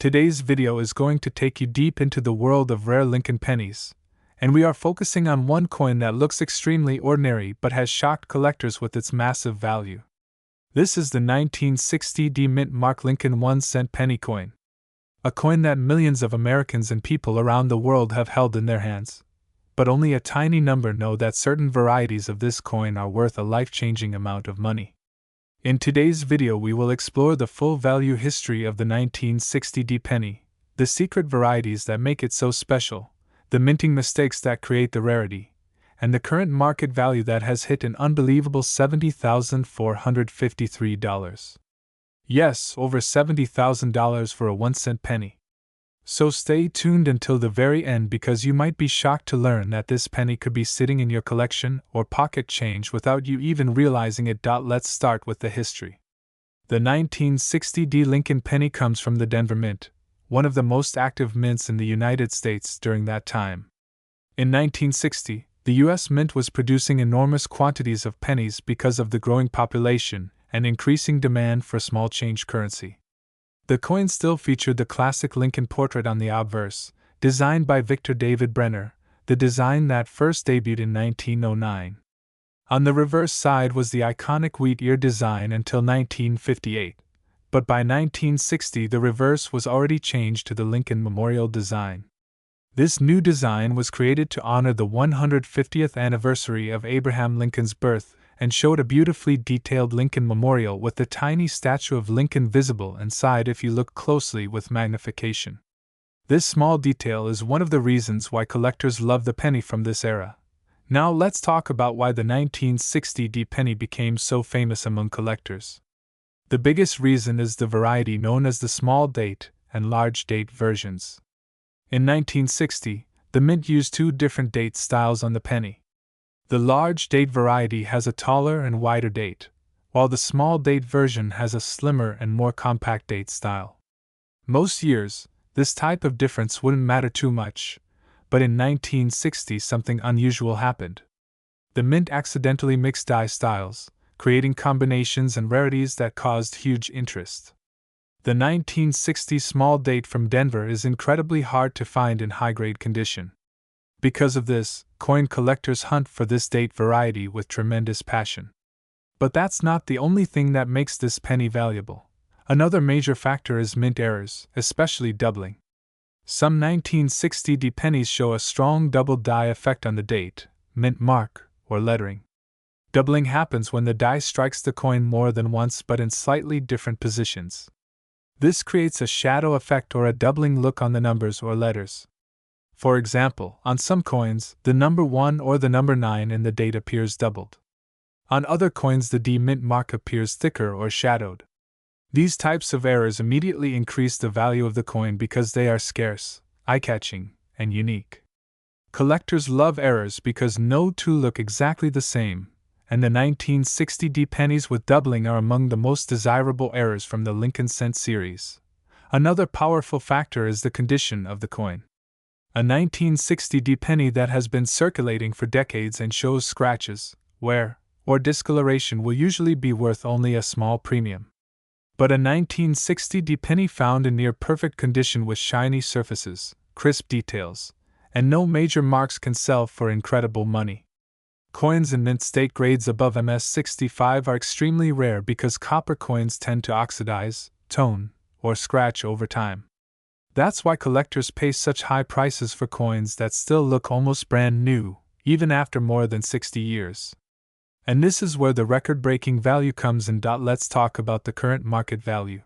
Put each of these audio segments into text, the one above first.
Today's video is going to take you deep into the world of rare Lincoln pennies, and we are focusing on one coin that looks extremely ordinary but has shocked collectors with its massive value. This is the 1960 D Mint Mark Lincoln 1-cent penny coin. A coin that millions of Americans and people around the world have held in their hands. But only a tiny number know that certain varieties of this coin are worth a life-changing amount of money. In today's video we will explore the full value history of the 1960 D penny, the secret varieties that make it so special, the minting mistakes that create the rarity, and the current market value that has hit an unbelievable $70,453. Yes, over $70,000 for a 1-cent penny. So stay tuned until the very end because you might be shocked to learn that this penny could be sitting in your collection or pocket change without you even realizing it. Let's start with the history. The 1960 D Lincoln penny comes from the Denver Mint, one of the most active mints in the United States during that time. In 1960, the U.S. Mint was producing enormous quantities of pennies because of the growing population and increasing demand for small change currency. The coin still featured the classic Lincoln portrait on the obverse, designed by Victor David Brenner, the design that first debuted in 1909. On the reverse side was the iconic wheat ear design until 1958, but by 1960 the reverse was already changed to the Lincoln Memorial design. This new design was created to honor the 150th anniversary of Abraham Lincoln's birth and showed a beautifully detailed Lincoln Memorial with the tiny statue of Lincoln visible inside if you look closely with magnification. This small detail is one of the reasons why collectors love the penny from this era. Now let's talk about why the 1960 D penny became so famous among collectors. The biggest reason is the variety known as the small date and large date versions. In 1960, the mint used two different date styles on the penny. The large date variety has a taller and wider date, while the small date version has a slimmer and more compact date style. Most years, this type of difference wouldn't matter too much, but in 1960 something unusual happened. The mint accidentally mixed die styles, creating combinations and rarities that caused huge interest. The 1960 small date from Denver is incredibly hard to find in high-grade condition. Because of this, coin collectors hunt for this date variety with tremendous passion. But that's not the only thing that makes this penny valuable. Another major factor is mint errors, especially doubling. Some 1960 D pennies show a strong double die effect on the date, mint mark, or lettering. Doubling happens when the die strikes the coin more than once but in slightly different positions. This creates a shadow effect or a doubling look on the numbers or letters. For example, on some coins, the number 1 or the number 9 in the date appears doubled. On other coins the D mint mark appears thicker or shadowed. These types of errors immediately increase the value of the coin because they are scarce, eye-catching, and unique. Collectors love errors because no two look exactly the same, and the 1960 D pennies with doubling are among the most desirable errors from the Lincoln cent series. Another powerful factor is the condition of the coin. A 1960 D penny that has been circulating for decades and shows scratches, wear, or discoloration will usually be worth only a small premium. But a 1960 D penny found in near perfect condition with shiny surfaces, crisp details, and no major marks can sell for incredible money. Coins in mint state grades above MS65 are extremely rare because copper coins tend to oxidize, tone, or scratch over time. That's why collectors pay such high prices for coins that still look almost brand new, even after more than 60 years. And this is where the record-breaking value comes in. Let's talk about the current market value.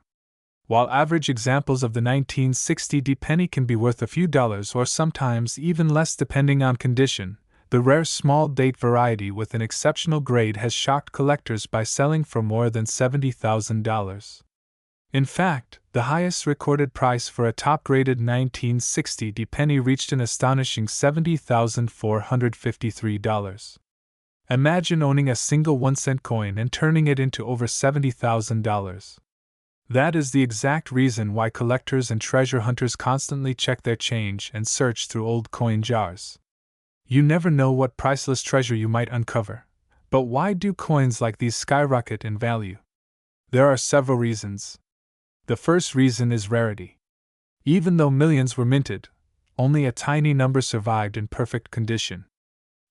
While average examples of the 1960 D penny can be worth a few dollars or sometimes even less depending on condition, the rare small date variety with an exceptional grade has shocked collectors by selling for more than $70,000. In fact, the highest recorded price for a top-graded 1960 D penny reached an astonishing $70,453. Imagine owning a single 1-cent coin and turning it into over $70,000. That is the exact reason why collectors and treasure hunters constantly check their change and search through old coin jars. You never know what priceless treasure you might uncover. But why do coins like these skyrocket in value? There are several reasons. The first reason is rarity. Even though millions were minted, only a tiny number survived in perfect condition.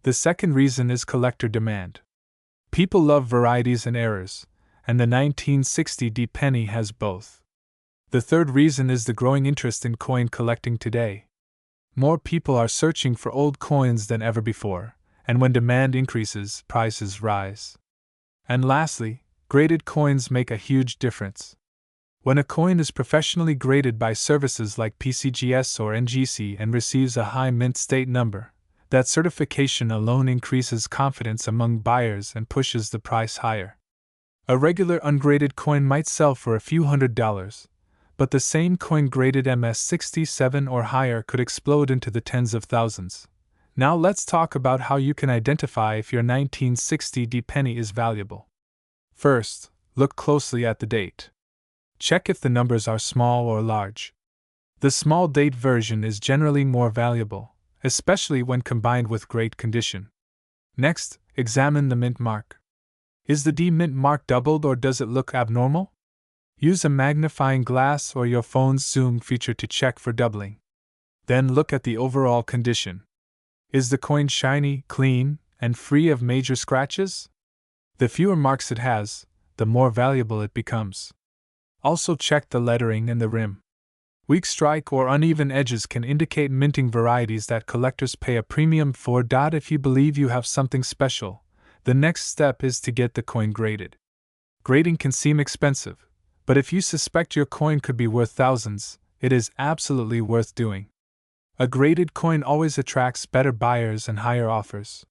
The second reason is collector demand. People love varieties and errors, and the 1960 penny has both. The third reason is the growing interest in coin collecting today. More people are searching for old coins than ever before, and when demand increases, prices rise. And lastly, graded coins make a huge difference. When a coin is professionally graded by services like PCGS or NGC and receives a high mint state number, that certification alone increases confidence among buyers and pushes the price higher. A regular ungraded coin might sell for a few $100s, but the same coin graded MS-67 or higher could explode into the tens of thousands. Now let's talk about how you can identify if your 1960 penny is valuable. First, look closely at the date. Check if the numbers are small or large. The small date version is generally more valuable, especially when combined with great condition. Next, examine the mint mark. Is the D mint mark doubled or does it look abnormal? Use a magnifying glass or your phone's zoom feature to check for doubling. Then look at the overall condition. Is the coin shiny, clean, and free of major scratches? The fewer marks it has, the more valuable it becomes. Also check the lettering and the rim. Weak strike or uneven edges can indicate minting varieties that collectors pay a premium for. If you believe you have something special, the next step is to get the coin graded. Grading can seem expensive, but if you suspect your coin could be worth thousands, it is absolutely worth doing. A graded coin always attracts better buyers and higher offers.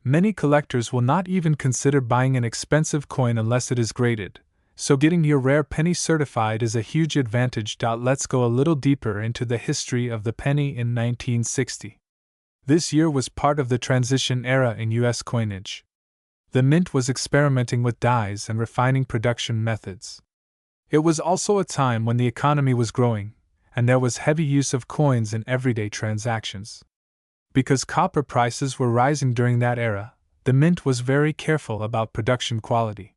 Many collectors will not even consider buying an expensive coin unless it is graded, so getting your rare penny certified is a huge advantage. Let's go a little deeper into the history of the penny in 1960. This year was part of the transition era in U.S. coinage. The mint was experimenting with dyes and refining production methods. It was also a time when the economy was growing, and there was heavy use of coins in everyday transactions. Because copper prices were rising during that era, the mint was very careful about production quality.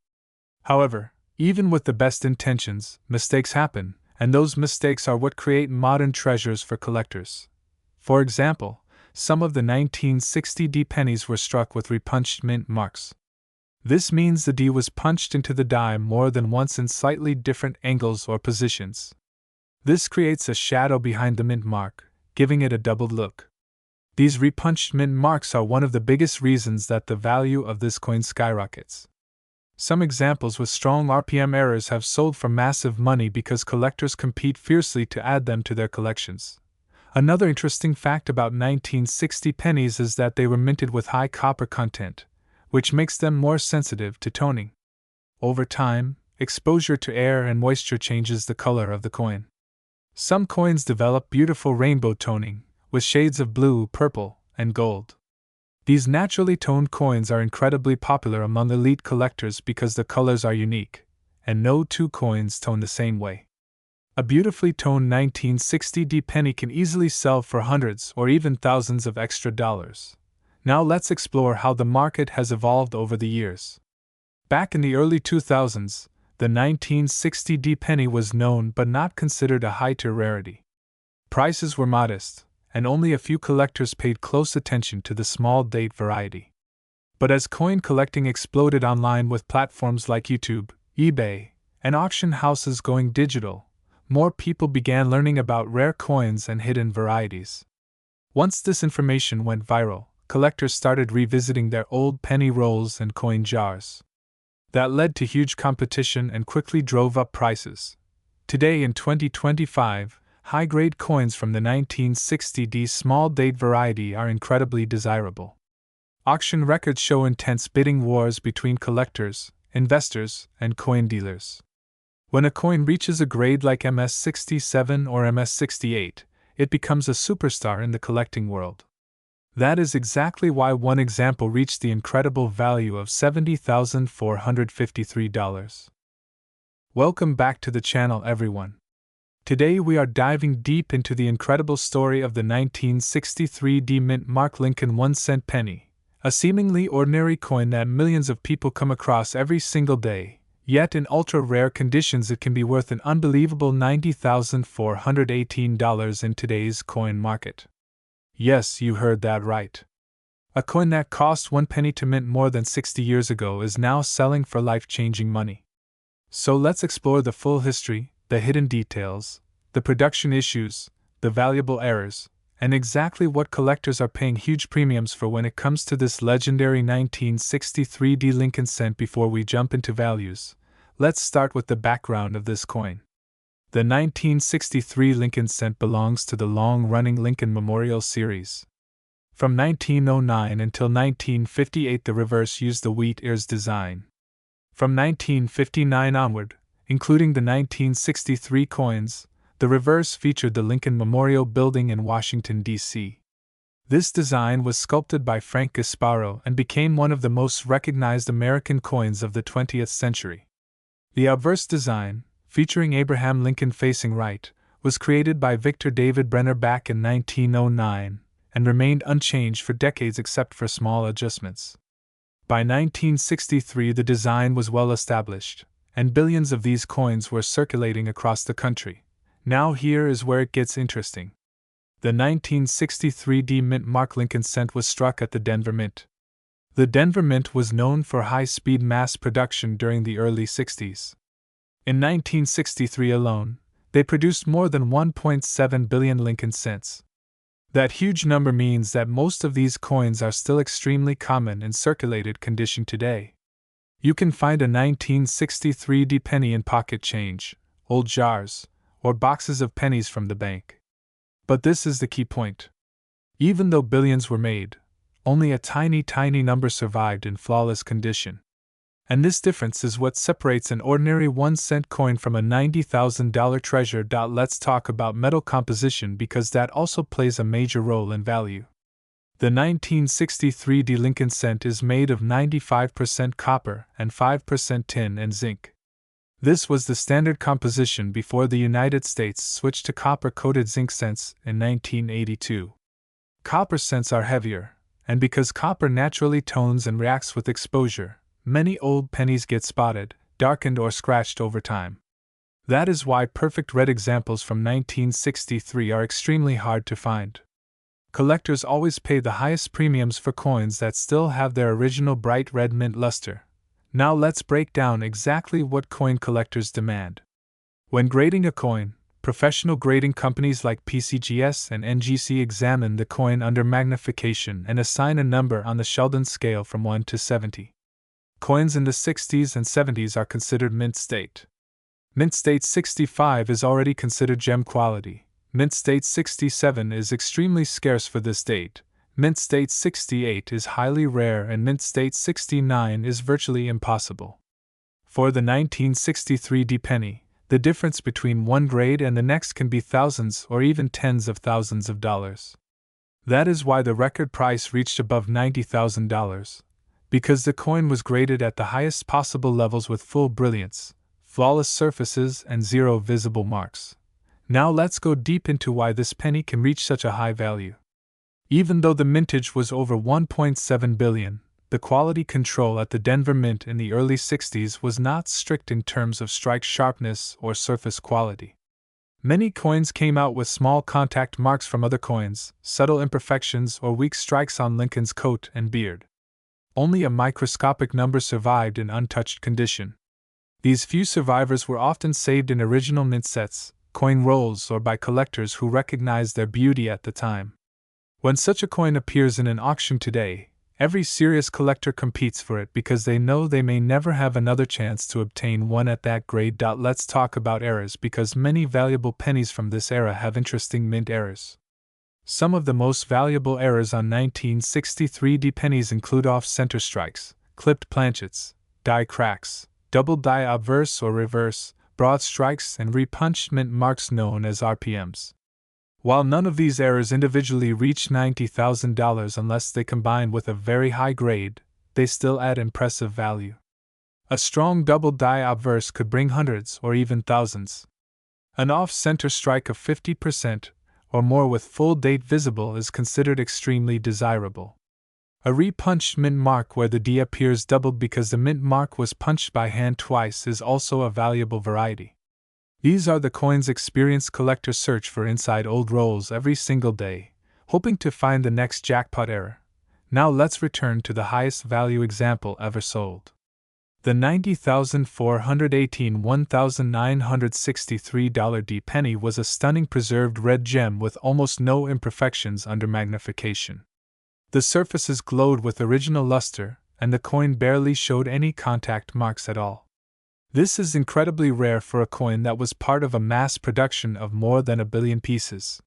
However, even with the best intentions, mistakes happen, and those mistakes are what create modern treasures for collectors. For example, some of the 1960 pennies were struck with repunched mint marks. This means the D was punched into the die more than once in slightly different angles or positions. This creates a shadow behind the mint mark, giving it a doubled look. These repunched mint marks are one of the biggest reasons that the value of this coin skyrockets. Some examples with strong RPM errors have sold for massive money because collectors compete fiercely to add them to their collections. Another interesting fact about 1960 pennies is that they were minted with high copper content, which makes them more sensitive to toning. Over time, exposure to air and moisture changes the color of the coin. Some coins develop beautiful rainbow toning, with shades of blue, purple, and gold. These naturally toned coins are incredibly popular among elite collectors because the colors are unique, and no two coins tone the same way. A beautifully toned 1960 penny can easily sell for hundreds or even thousands of extra dollars. Now let's explore how the market has evolved over the years. Back in the early 2000s, the 1960 penny was known but not considered a high-tier rarity. Prices were modest, and only a few collectors paid close attention to the small date variety. But as coin collecting exploded online with platforms like YouTube, eBay, and auction houses going digital, more people began learning about rare coins and hidden varieties. Once this information went viral, collectors started revisiting their old penny rolls and coin jars. That led to huge competition and quickly drove up prices. Today in 2025, high-grade coins from the 1960 small date variety are incredibly desirable. Auction records show intense bidding wars between collectors, investors, and coin dealers. When a coin reaches a grade like MS-67 or MS-68, it becomes a superstar in the collecting world. That is exactly why one example reached the incredible value of $70,453. Welcome back to the channel, everyone. Today we are diving deep into the incredible story of the 1963 mint mark Lincoln 1-cent penny, a seemingly ordinary coin that millions of people come across every single day, Yet in ultra-rare conditions it can be worth an unbelievable $90,418 in today's coin market. Yes, you heard that right. A coin that cost 1 penny to mint more than 60 years ago is now selling for life-changing money. So let's explore the full history, the hidden details, the production issues, the valuable errors, and exactly what collectors are paying huge premiums for when it comes to this legendary 1963 Lincoln cent. Before we jump into values, let's start with the background of this coin. The 1963 Lincoln cent belongs to the long-running Lincoln Memorial series. From 1909 until 1958 the reverse used the wheat ears design. From 1959 onward, including the 1963 coins, the reverse featured the Lincoln Memorial Building in Washington, D.C. This design was sculpted by Frank Gasparo and became one of the most recognized American coins of the 20th century. The obverse design, featuring Abraham Lincoln facing right, was created by Victor David Brenner back in 1909 and remained unchanged for decades except for small adjustments. By 1963 the design was well established, and billions of these coins were circulating across the country. Now here is where it gets interesting. The 1963 mint mark Lincoln cent was struck at the Denver Mint. The Denver Mint was known for high-speed mass production during the early 60s. In 1963 alone, they produced more than 1.7 billion Lincoln cents. That huge number means that most of these coins are still extremely common in circulated condition today. You can find a 1963 penny in pocket change, old jars, or boxes of pennies from the bank. But this is the key point. Even though billions were made, only a tiny number survived in flawless condition. And this difference is what separates an ordinary 1-cent coin from a $90,000 treasure. Let's talk about metal composition because that also plays a major role in value. The 1963 Lincoln cent is made of 95% copper and 5% tin and zinc. This was the standard composition before the United States switched to copper-coated zinc cents in 1982. Copper cents are heavier, and because copper naturally tones and reacts with exposure, many old pennies get spotted, darkened or scratched over time. That is why perfect red examples from 1963 are extremely hard to find. Collectors always pay the highest premiums for coins that still have their original bright red mint luster. Now let's break down exactly what coin collectors demand. When grading a coin, professional grading companies like PCGS and NGC examine the coin under magnification and assign a number on the Sheldon scale from 1 to 70. Coins in the 60s and 70s are considered mint state. Mint state 65 is already considered gem quality. Mint state 67 is extremely scarce for this date. Mint state 68 is highly rare and mint state 69 is virtually impossible. For the 1963 penny, the difference between one grade and the next can be thousands or even tens of thousands of dollars. That is why the record price reached above $90,000, because the coin was graded at the highest possible levels with full brilliance, flawless surfaces, and zero visible marks. Now let's go deep into why this penny can reach such a high value. Even though the mintage was over 1.7 billion, the quality control at the Denver Mint in the early 60s was not strict in terms of strike sharpness or surface quality. Many coins came out with small contact marks from other coins, subtle imperfections, or weak strikes on Lincoln's coat and beard. Only a microscopic number survived in untouched condition. These few survivors were often saved in original mint sets, coin rolls, or by collectors who recognized their beauty at the time. When such a coin appears in an auction today, every serious collector competes for it because they know they may never have another chance to obtain one at that grade. Let's talk about errors because many valuable pennies from this era have interesting mint errors. Some of the most valuable errors on 1963 pennies include off-center strikes, clipped planchets, die cracks, double die obverse or reverse, broad strikes, and repunched mint marks known as RPMs. While none of these errors individually reach $90,000 unless they combine with a very high grade, they still add impressive value. A strong double die obverse could bring hundreds or even thousands. An off-center strike of 50% or more with full date visible is considered extremely desirable. A repunched mint mark where the D appears doubled because the mint mark was punched by hand twice is also a valuable variety. These are the coins experienced collectors search for inside old rolls every single day, hoping to find the next jackpot error. Now let's return to the highest value example ever sold. The $90,418 $1,963 D penny was a stunning preserved red gem with almost no imperfections under magnification. The surfaces glowed with original luster, and the coin barely showed any contact marks at all. This is incredibly rare for a coin that was part of a mass production of more than 1 billion pieces.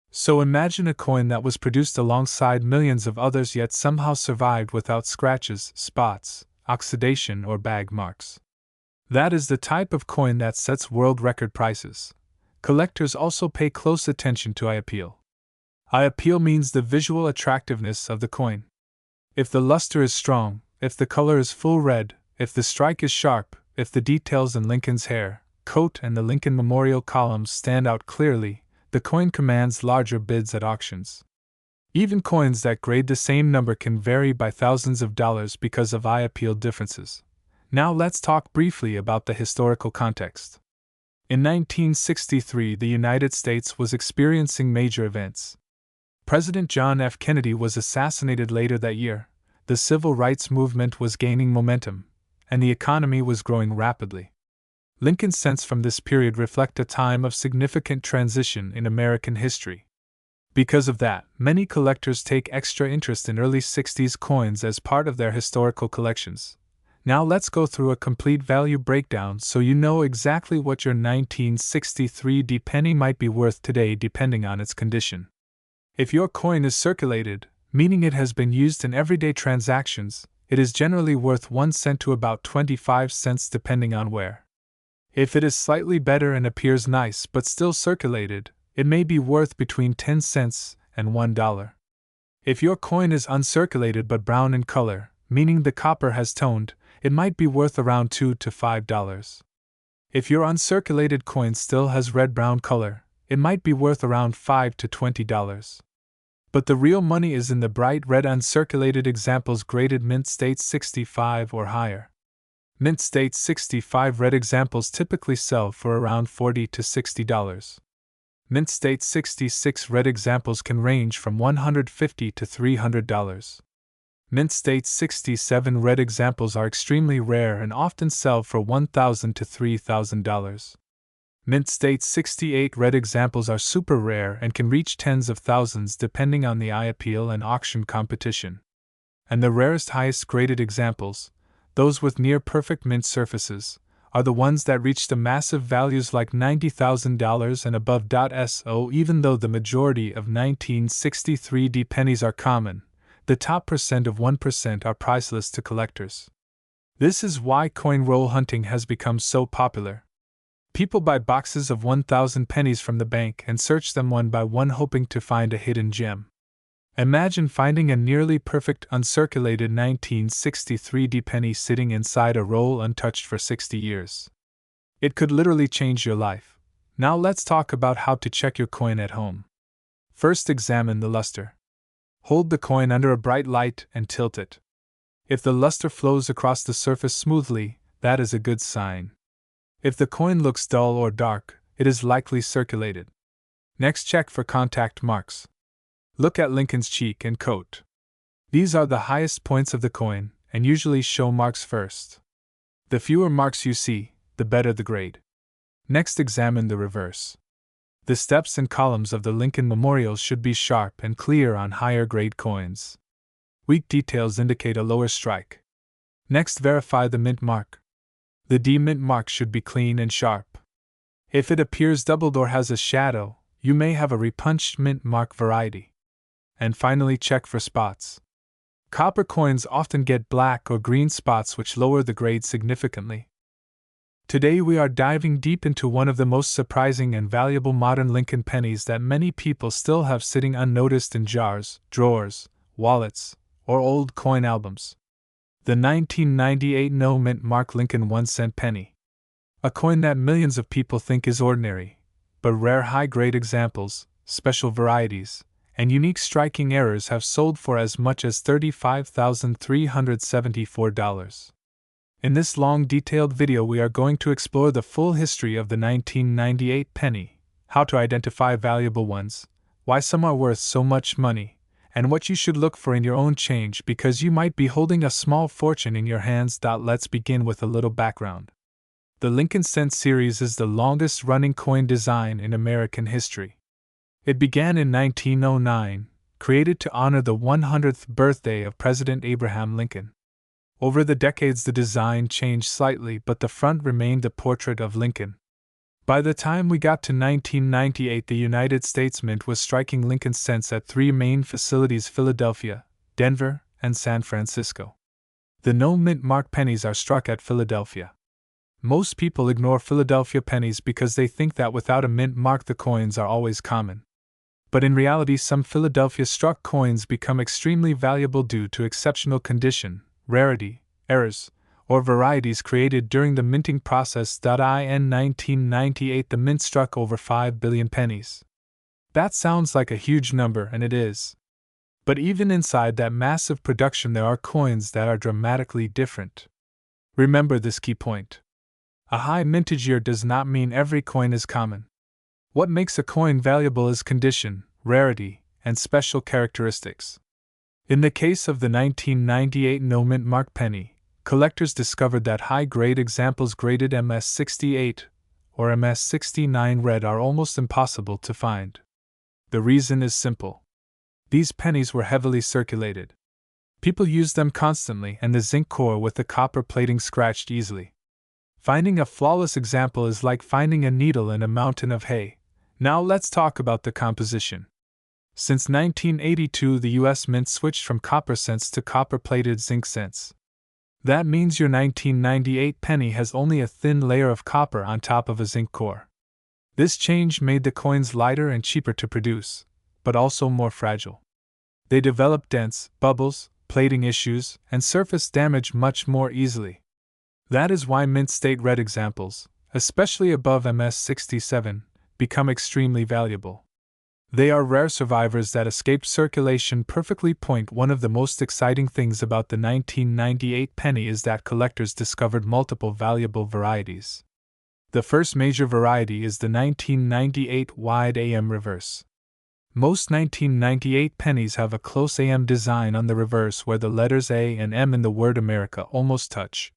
So imagine a coin that was produced alongside millions of others yet somehow survived without scratches, spots, oxidation, or bag marks. That is the type of coin that sets world record prices. Collectors also pay close attention to eye appeal. Eye appeal means the visual attractiveness of the coin. If the luster is strong, if the color is full red, if the strike is sharp, if the details in Lincoln's hair, coat, and the Lincoln Memorial columns stand out clearly, the coin commands larger bids at auctions. Even coins that grade the same number can vary by thousands of dollars because of eye appeal differences. Now let's talk briefly about the historical context. In 1963, the United States was experiencing major events. President John F. Kennedy was assassinated later that year, the civil rights movement was gaining momentum, and the economy was growing rapidly. Lincoln cents from this period reflect a time of significant transition in American history. Because of that, many collectors take extra interest in early 60s coins as part of their historical collections. Now let's go through a complete value breakdown so you know exactly what your 1963 D penny might be worth today depending on its condition. If your coin is circulated, meaning it has been used in everyday transactions, it is generally worth 1 cent to about 25 cents depending on where. If it is slightly better and appears nice but still circulated, it may be worth between 10 cents and $1. If your coin is uncirculated but brown in color, meaning the copper has toned, it might be worth around $2 to $5. If your uncirculated coin still has red-brown color, it might be worth around $5 to $20. But the real money is in the bright red uncirculated examples graded Mint State 65 or higher. Mint State 65 red examples typically sell for around $40 to $60. Mint State 66 red examples can range from $150 to $300. Mint State 67 red examples are extremely rare and often sell for $1,000 to $3,000. Mint State 68 red examples are super rare and can reach tens of thousands depending on the eye appeal and auction competition. And the rarest highest graded examples, those with near-perfect mint surfaces, are the ones that reach the massive values like $90,000 and above. So even though the majority of 1963 D pennies are common, the top percent of 1% are priceless to collectors. This is why coin roll hunting has become so popular. People buy boxes of 1,000 pennies from the bank and search them one by one hoping to find a hidden gem. Imagine finding a nearly perfect uncirculated 1963 D penny sitting inside a roll untouched for 60 years. It could literally change your life. Now let's talk about how to check your coin at home. First, examine the luster. Hold the coin under a bright light and tilt it. If the luster flows across the surface smoothly, that is a good sign. If the coin looks dull or dark, it is likely circulated. Next, check for contact marks. Look at Lincoln's cheek and coat. These are the highest points of the coin, and usually show marks first. The fewer marks you see, the better the grade. Next, examine the reverse. The steps and columns of the Lincoln memorials should be sharp and clear on higher grade coins. Weak details indicate a lower strike. Next, verify the mint mark. The D mint mark should be clean and sharp. If it appears doubled or has a shadow, you may have a repunched mint mark variety. And finally, check for spots. Copper coins often get black or green spots which lower the grade significantly. Today we are diving deep into one of the most surprising and valuable modern Lincoln pennies that many people still have sitting unnoticed in jars, drawers, wallets, or old coin albums. The 1998 no mint mark Lincoln 1-cent penny. A coin that millions of people think is ordinary, but rare high-grade examples, special varieties, and unique striking errors have sold for as much as $35,374. In this long, detailed video, we are going to explore the full history of the 1998 penny, how to identify valuable ones, why some are worth so much money, and what you should look for in your own change because you might be holding a small fortune in your hands. Let's begin with a little background. The Lincoln Cent series is the longest running coin design in American history. It began in 1909, created to honor the 100th birthday of President Abraham Lincoln. Over the decades, the design changed slightly, but the front remained a portrait of Lincoln. By the time we got to 1998, the United States Mint was striking Lincoln cents at three main facilities: Philadelphia, Denver, and San Francisco. The no-mint mark pennies are struck at Philadelphia. Most people ignore Philadelphia pennies because they think that without a mint mark the coins are always common. But in reality, some Philadelphia-struck coins become extremely valuable due to exceptional condition, rarity, errors, or varieties created during the minting process. In 1998, the mint struck over 5 billion pennies. That sounds like a huge number, and it is. But even inside that massive production, there are coins that are dramatically different. Remember this key point. A high mintage year does not mean every coin is common. What makes a coin valuable is condition, rarity, and special characteristics. In the case of the 1998 no-mint mark penny, collectors discovered that high-grade examples graded MS68 or MS69 red are almost impossible to find. The reason is simple. These pennies were heavily circulated. People used them constantly, and the zinc core with the copper plating scratched easily. Finding a flawless example is like finding a needle in a mountain of hay. Now let's talk about the composition. Since 1982, the U.S. Mint switched from copper cents to copper-plated zinc cents. That means your 1998 penny has only a thin layer of copper on top of a zinc core. This change made the coins lighter and cheaper to produce, but also more fragile. They developed dents, bubbles, plating issues, and surface damage much more easily. That is why mint state red examples, especially above MS67, become extremely valuable. They are rare survivors that escaped circulation perfectly. One of the most exciting things about the 1998 penny is that collectors discovered multiple valuable varieties. The first major variety is the 1998 wide AM reverse. Most 1998 pennies have a close AM design on the reverse where the letters A and M in the word America almost touch.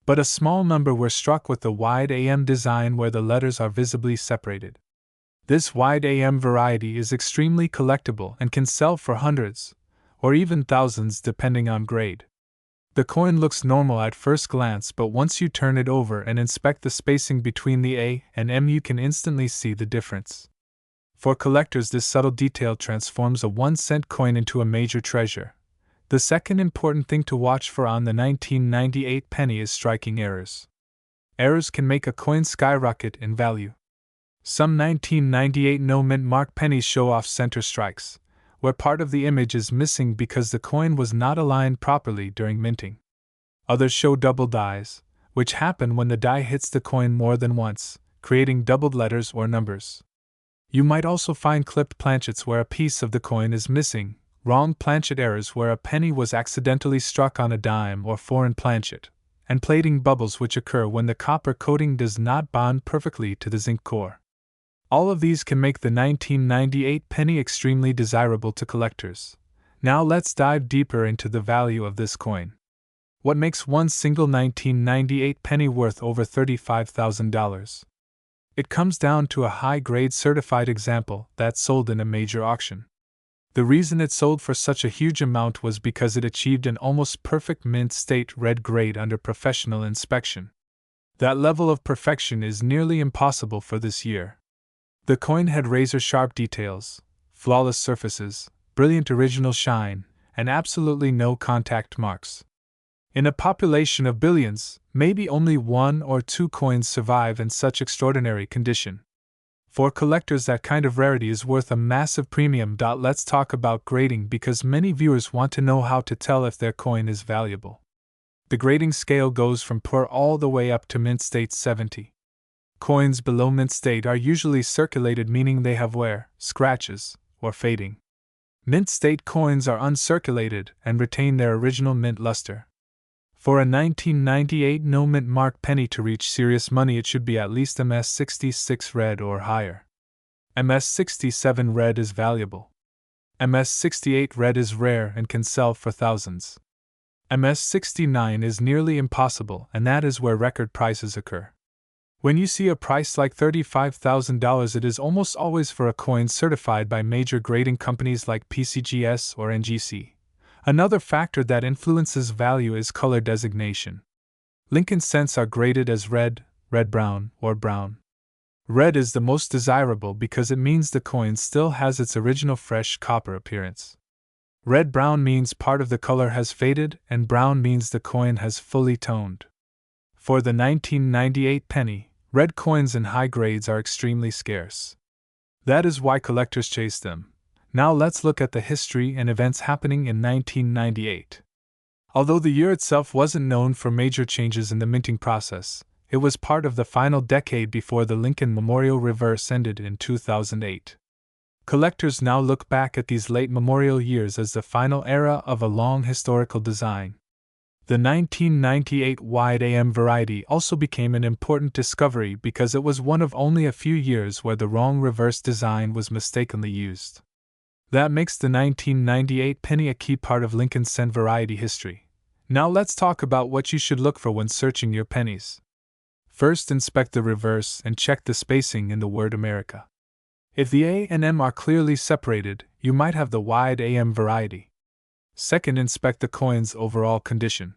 But a small number were struck with the wide AM design where the letters are visibly separated. This wide AM variety is extremely collectible and can sell for hundreds, or even thousands depending on grade. The coin looks normal at first glance, but once you turn it over and inspect the spacing between the A and M, you can instantly see the difference. For collectors, this subtle detail transforms a 1-cent coin into a major treasure. The second important thing to watch for on the 1998 penny is striking errors. Errors can make a coin skyrocket in value. Some 1998 no-mint mark pennies show off center strikes, where part of the image is missing because the coin was not aligned properly during minting. Others show double dies, which happen when the die hits the coin more than once, creating doubled letters or numbers. You might also find clipped planchets where a piece of the coin is missing, wrong planchet errors where a penny was accidentally struck on a dime or foreign planchet, and plating bubbles which occur when the copper coating does not bond perfectly to the zinc core. All of these can make the 1998 penny extremely desirable to collectors. Now let's dive deeper into the value of this coin. What makes one single 1998 penny worth over $35,000? It comes down to a high-grade certified example that sold in a major auction. The reason it sold for such a huge amount was because it achieved an almost perfect mint state red grade under professional inspection. That level of perfection is nearly impossible for this year. The coin had razor-sharp details, flawless surfaces, brilliant original shine, and absolutely no contact marks. In a population of billions, maybe only 1 or 2 coins survive in such extraordinary condition. For collectors, that kind of rarity is worth a massive premium. Let's talk about grading because many viewers want to know how to tell if their coin is valuable. The grading scale goes from poor all the way up to mint state 70. Coins below mint state are usually circulated, meaning they have wear, scratches, or fading. Mint state coins are uncirculated and retain their original mint luster. For a 1998 no-mint mark penny to reach serious money, it should be at least MS66 red or higher. MS67 red is valuable. MS68 red is rare and can sell for thousands. MS69 is nearly impossible, and that is where record prices occur. When you see a price like $35,000, it is almost always for a coin certified by major grading companies like PCGS or NGC. Another factor that influences value is color designation. Lincoln cents are graded as red, red-brown, or brown. Red is the most desirable because it means the coin still has its original fresh copper appearance. Red-brown means part of the color has faded, and brown means the coin has fully toned. For the 1998 penny, red coins in high grades are extremely scarce. That is why collectors chase them. Now let's look at the history and events happening in 1998. Although the year itself wasn't known for major changes in the minting process, it was part of the final decade before the Lincoln Memorial Reverse ended in 2008. Collectors now look back at these late memorial years as the final era of a long historical design. The 1998 wide AM variety also became an important discovery because it was one of only a few years where the wrong reverse design was mistakenly used. That makes the 1998 penny a key part of Lincoln cent variety history. Now let's talk about what you should look for when searching your pennies. First, inspect the reverse and check the spacing in the word America. If the A and M are clearly separated, you might have the wide AM variety. Second, inspect the coin's overall condition.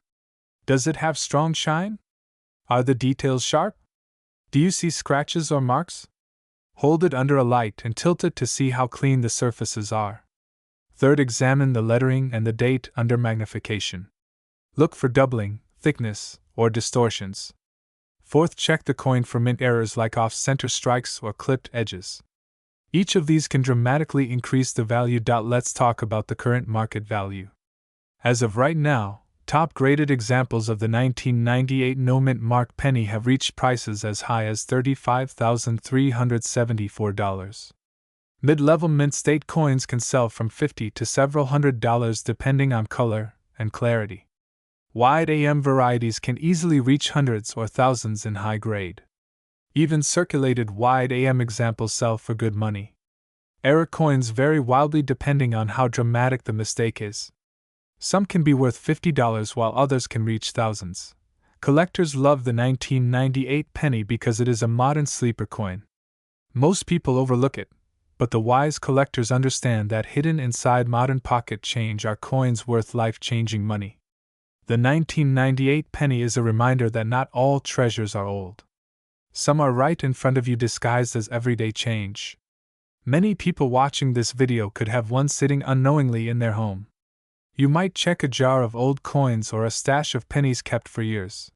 Does it have strong shine? Are the details sharp? Do you see scratches or marks? Hold it under a light and tilt it to see how clean the surfaces are. Third, examine the lettering and the date under magnification. Look for doubling, thickness, or distortions. Fourth, check the coin for mint errors like off-center strikes or clipped edges. Each of these can dramatically increase the value. Let's talk about the current market value. As of right now, top-graded examples of the 1998 no-mint mark penny have reached prices as high as $35,374. Mid-level mint state coins can sell from $50 to several $100s depending on color and clarity. Wide AM varieties can easily reach hundreds or thousands in high grade. Even circulated wide AM examples sell for good money. Error coins vary wildly depending on how dramatic the mistake is. Some can be worth $50 while others can reach thousands. Collectors love the 1998 penny because it is a modern sleeper coin. Most people overlook it, but the wise collectors understand that hidden inside modern pocket change are coins worth life-changing money. The 1998 penny is a reminder that not all treasures are old. Some are right in front of you disguised as everyday change. Many people watching this video could have one sitting unknowingly in their home. You might check a jar of old coins or a stash of pennies kept for years.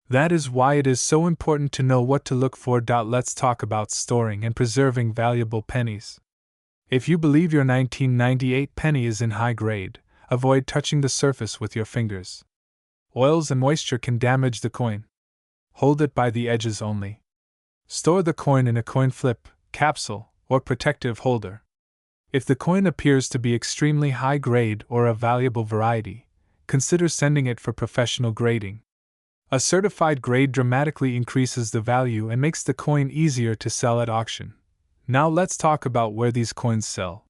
That is why it is so important to know what to look for. Let's talk about storing and preserving valuable pennies. If you believe your 1998 penny is in high grade, avoid touching the surface with your fingers. Oils and moisture can damage the coin. Hold it by the edges only. Store the coin in a coin flip, capsule, or protective holder. If the coin appears to be extremely high grade or a valuable variety, consider sending it for professional grading. A certified grade dramatically increases the value and makes the coin easier to sell at auction. Now let's talk about where these coins sell.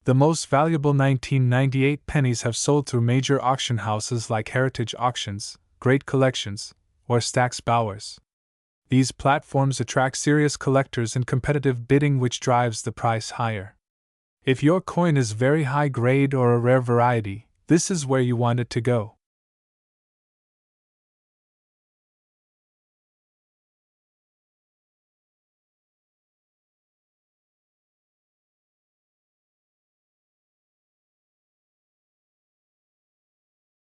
The most valuable 1998 pennies have sold through major auction houses like Heritage Auctions, Great Collections, or Stack's Bowers. These platforms attract serious collectors and competitive bidding, which drives the price higher. If your coin is very high grade or a rare variety, this is where you want it to go.